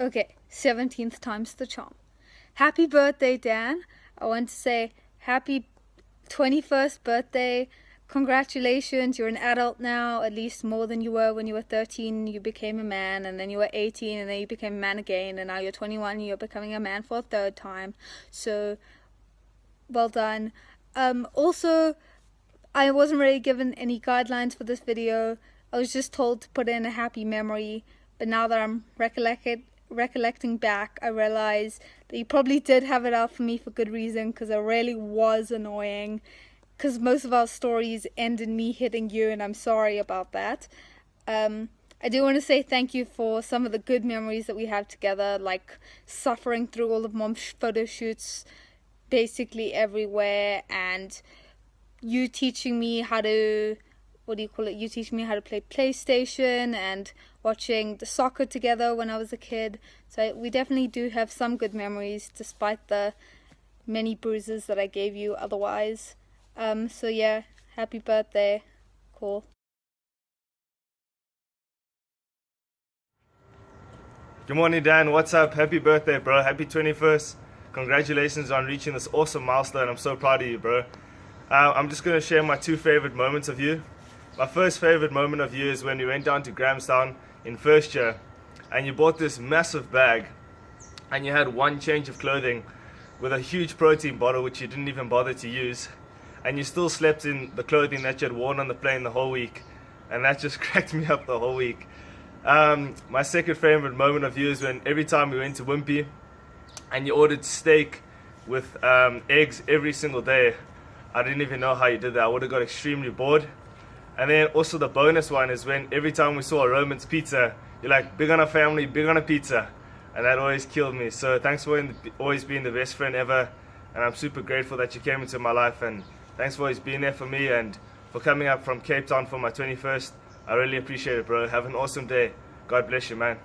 Okay, 17th time's the charm. Happy birthday, Dan. I want to say happy 21st birthday. Congratulations, you're an adult now, at least more than you were when you were 13. You became a man, and then you were 18, and then you became a man again, and now you're 21, and you're becoming a man for a third time. So, well done. Also, I wasn't really given any guidelines for this video. I was just told to put in a happy memory, but now that I'm recollecting back, I realize that you probably did have it out for me for good reason, because I really was annoying, because most of our stories end in me hitting you, and I'm sorry about that. I do want to say thank you for some of the good memories that we have together, like suffering through all of Mom's photo shoots basically everywhere, and you teaching me how to, you teaching me how to play PlayStation, and watching the soccer together when I was a kid. So we definitely do have some good memories, despite the many bruises that I gave you otherwise. So yeah, happy birthday. Cool. Good morning, Dan. What's up? Happy birthday, bro. Happy 21st. Congratulations on reaching this awesome milestone. I'm so proud of you, bro. I'm just going to share my two favorite moments of you. My first favorite moment of you is when we went down to Grahamstown in first year, and you bought this massive bag, and you had one change of clothing with a huge protein bottle which you didn't even bother to use, and you still slept in the clothing that you had worn on the plane the whole week, and that just cracked me up the whole week. My second favorite moment of you is when every time we went to Wimpy and you ordered steak with eggs every single day. I didn't even know how you did that. I would have got extremely bored. And then also the bonus one is when every time we saw a Roman's pizza, you're like, big on a family, big on a pizza. And that always killed me. So thanks for always being the best friend ever. And I'm super grateful that you came into my life. And thanks for always being there for me and for coming up from Cape Town for my 21st. I really appreciate it, bro. Have an awesome day. God bless you, man.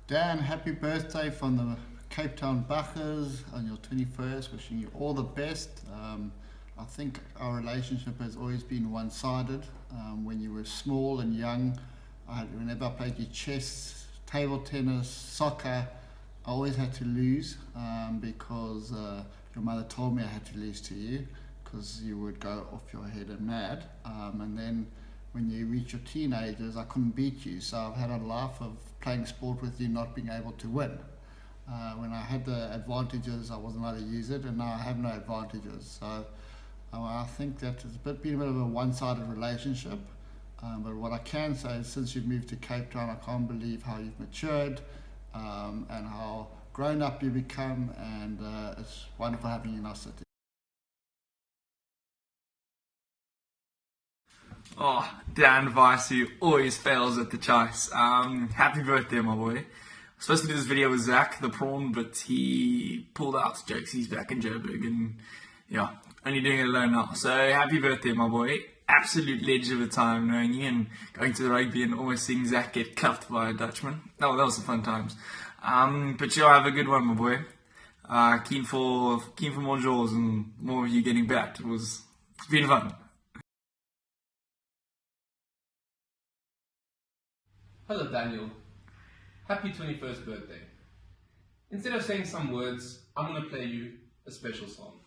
Dan, happy birthday from the Cape Town Buchers on your 21st. Wishing you all the best. I think our relationship has always been one-sided. When you were small and young, whenever I played you chess, table tennis, soccer, I always had to lose because your mother told me I had to lose to you because you would go off your head and mad. And then when you reach your teenagers, I couldn't beat you. So I've had a life of playing sport with you, not being able to win. When I had the advantages, I wasn't allowed to use it, and now I have no advantages. So I think that it's been a bit of a one-sided relationship. But what I can say is since you've moved to Cape Town, I can't believe how you've matured and how grown up you become, and it's wonderful having you in our city. Oh, Dan Vicey always fails at the chase. Happy birthday, my boy. I was supposed to do this video with Zach, the prawn, but he pulled out jokes. He's back in Joburg, and yeah, only doing it alone now. So happy birthday, my boy. Absolute legend of the time knowing you and going to the rugby and almost seeing Zach get cuffed by a Dutchman. Oh, that was some fun times. But yeah, have a good one, my boy. Keen for more jaws and more of you getting back. It's been fun. Hello Daniel, happy 21st birthday. Instead of saying some words, I'm going to play you a special song.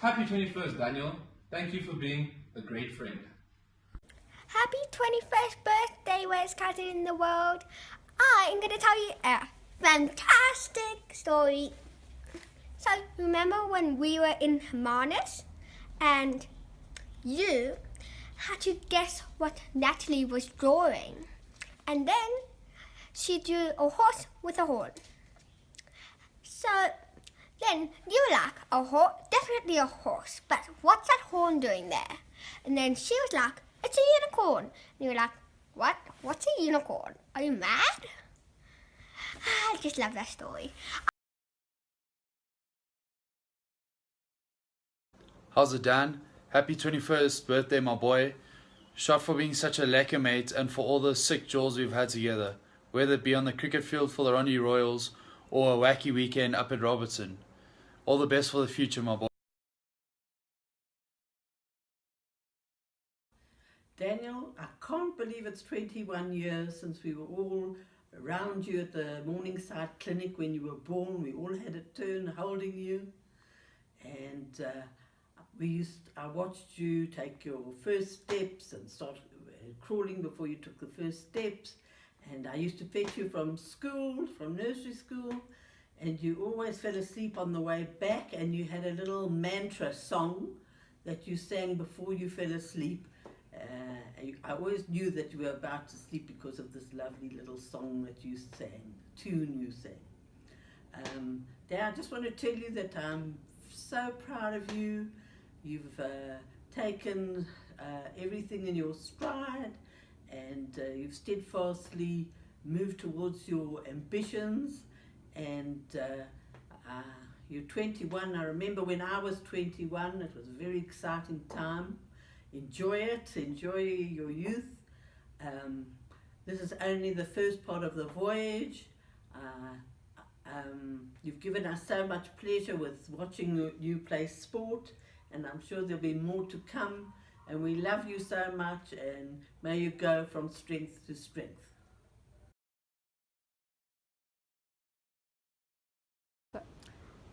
Happy 21st, Daniel. Thank you for being a great friend. Happy 21st birthday, worst cousin in the world. I'm going to tell you a fantastic story. So, remember when we were in Hermanus and you had to guess what Natalie was drawing? And then she drew a horse with a horn. So then you were like, a horse, definitely a horse, but what's that horn doing there? And then she was like, it's a unicorn. And you were like, what? What's a unicorn? Are you mad? I just love that story. How's it, Dan? Happy 21st birthday, my boy. Shot for being such a lacquer mate and for all the sick jaws we've had together, whether it be on the cricket field for the Ronnie Royals or a wacky weekend up at Robertson. All the best for the future, my boy. Daniel, I can't believe it's 21 years since we were all around you at the Morningside Clinic when you were born. We all had a turn holding you, and I watched you take your first steps and start crawling before you took the first steps. And I used to fetch you from school, from nursery school, and you always fell asleep on the way back, and you had a little mantra song that you sang before you fell asleep. I always knew that you were about to sleep because of this lovely little song that you sang, tune you sang. Dad, I just want to tell you that I'm so proud of you. You've taken everything in your stride, and you've steadfastly moved towards your ambitions, and you're 21. I remember when I was 21, it was a very exciting time. Enjoy it, enjoy your youth. This is only the first part of the voyage. You've given us so much pleasure with watching you play sport, and I'm sure there'll be more to come, and we love you so much, and may you go from strength to strength.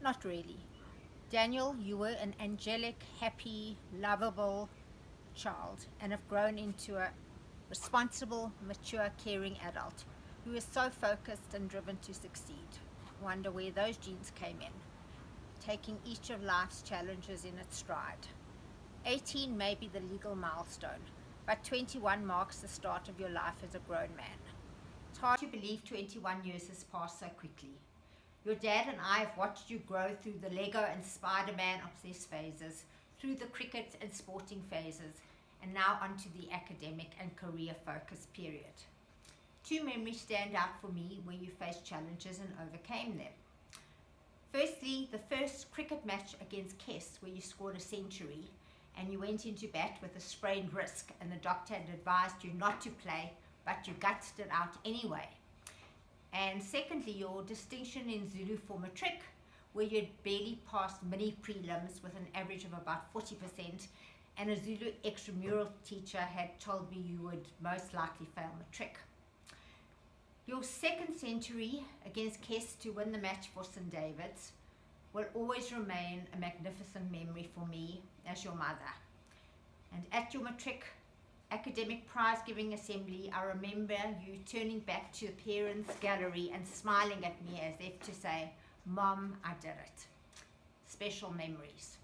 Not really. Daniel, you were an angelic, happy, lovable child and have grown into a responsible, mature, caring adult who is so focused and driven to succeed. Wonder where those genes came in, taking each of life's challenges in its stride. 18 may be the legal milestone, but 21 marks the start of your life as a grown man. It's hard to believe 21 years has passed so quickly. Your dad and I have watched you grow through the Lego and Spider-Man obsessed phases, through the cricket and sporting phases, and now onto the academic and career focused period. Two memories stand out for me where you faced challenges and overcame them. Firstly, the first cricket match against Kess where you scored a century and you went into bat with a sprained wrist and the doctor had advised you not to play, but you gutsed it out anyway. And secondly, your distinction in Zulu for matric, where you'd barely passed mini prelims with an average of about 40%, and a Zulu extramural teacher had told me you would most likely fail matric. Your second century against Kess to win the match for St. David's will always remain a magnificent memory for me as your mother. And at your matric academic prize giving assembly, I remember you turning back to the parents' gallery and smiling at me as if to say, "Mom, I did it." Special memories.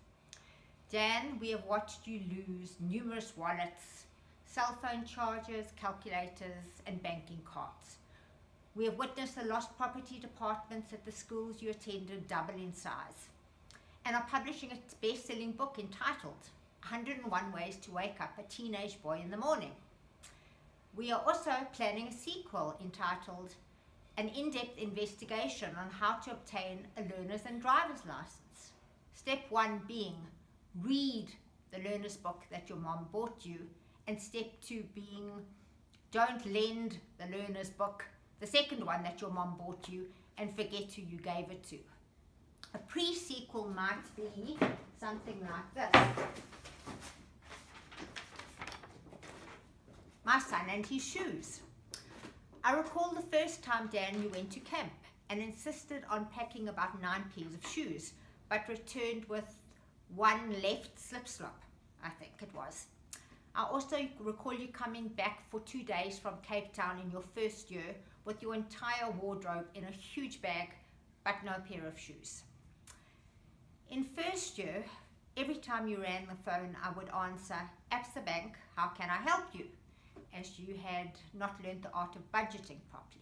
Dan, we have watched you lose numerous wallets, cell phone chargers, calculators, and banking cards. We have witnessed the lost property departments at the schools you attended double in size, and are publishing a best-selling book entitled 101 Ways to Wake Up a Teenage Boy in the Morning. We are also planning a sequel entitled An In-Depth Investigation on How to Obtain a Learner's and Driver's License. Step 1 being, read the learner's book that your mom bought you, and step 2 being, don't lend the learner's book, the second one that your mom bought you, and forget who you gave it to. A pre-sequel might be something like this. My son and his shoes. I recall the first time, Dan, you went to camp and insisted on packing about 9 pairs of shoes, but returned with one left slip-slop, I think it was. I also recall you coming back for 2 days from Cape Town in your first year with your entire wardrobe in a huge bag, but no pair of shoes. In first year, every time you rang the phone, I would answer, "Absa Bank, how can I help you?" as you had not learned the art of budgeting properly.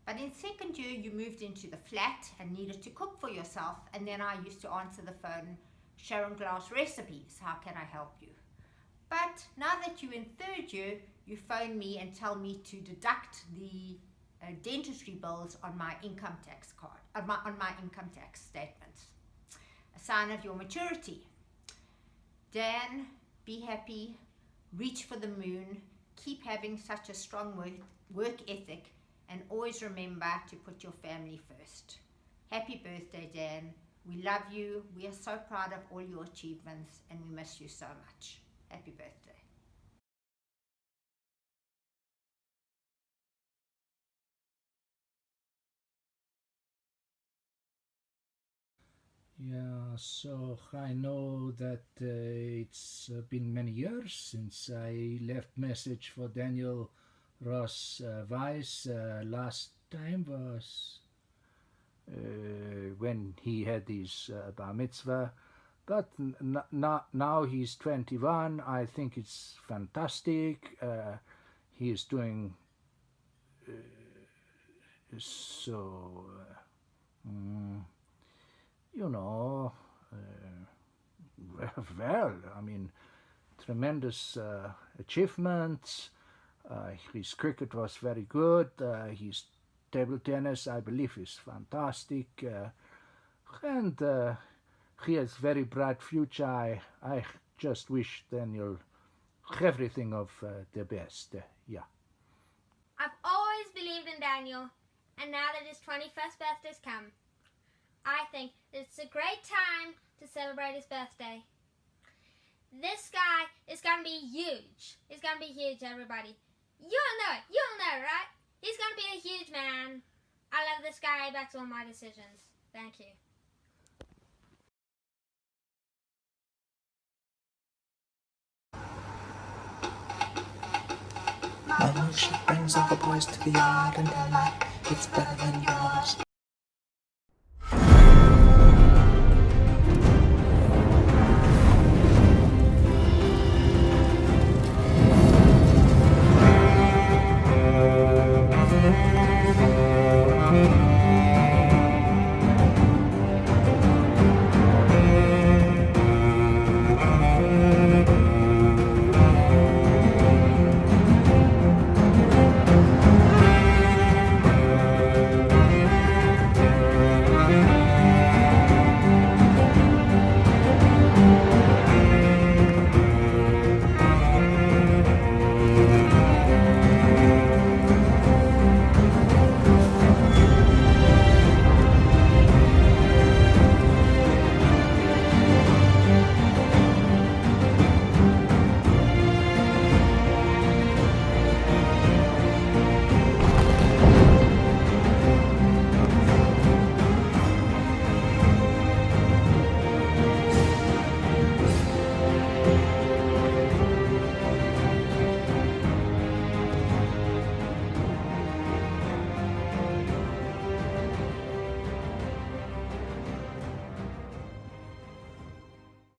But in second year, you moved into the flat and needed to cook for yourself, and then I used to answer the phone, Sharon Glass Recipes, how can I help you? But now that you're in third year, you phone me and tell me to deduct the dentistry bills on my income tax card, on my income tax statements. A sign of your maturity. Dan, be happy, reach for the moon, keep having such a strong work ethic, and always remember to put your family first. Happy birthday, Dan. We love you. We are so proud of all your achievements, and we miss you so much. Happy birthday. Yeah, so I know that it's been many years since I left message for Daniel Ross Weiss. Last time was when he had his bar mitzvah, but now he's 21. I think it's fantastic. He is doing well, I mean, tremendous achievements. His cricket was very good. His table tennis, I believe, is fantastic. And he has very bright future. I just wish Daniel everything of the best. Yeah. I've always believed in Daniel, and now that his 21st birthday's come, I think it's a great time to celebrate his birthday. This guy is going to be huge. He's going to be huge, everybody. You'll know it. You'll know, right? He's going to be a huge man. I love this guy. He backs all my decisions. Thank you. My milkshake brings all the boys to the yard, and their life gets better than yours.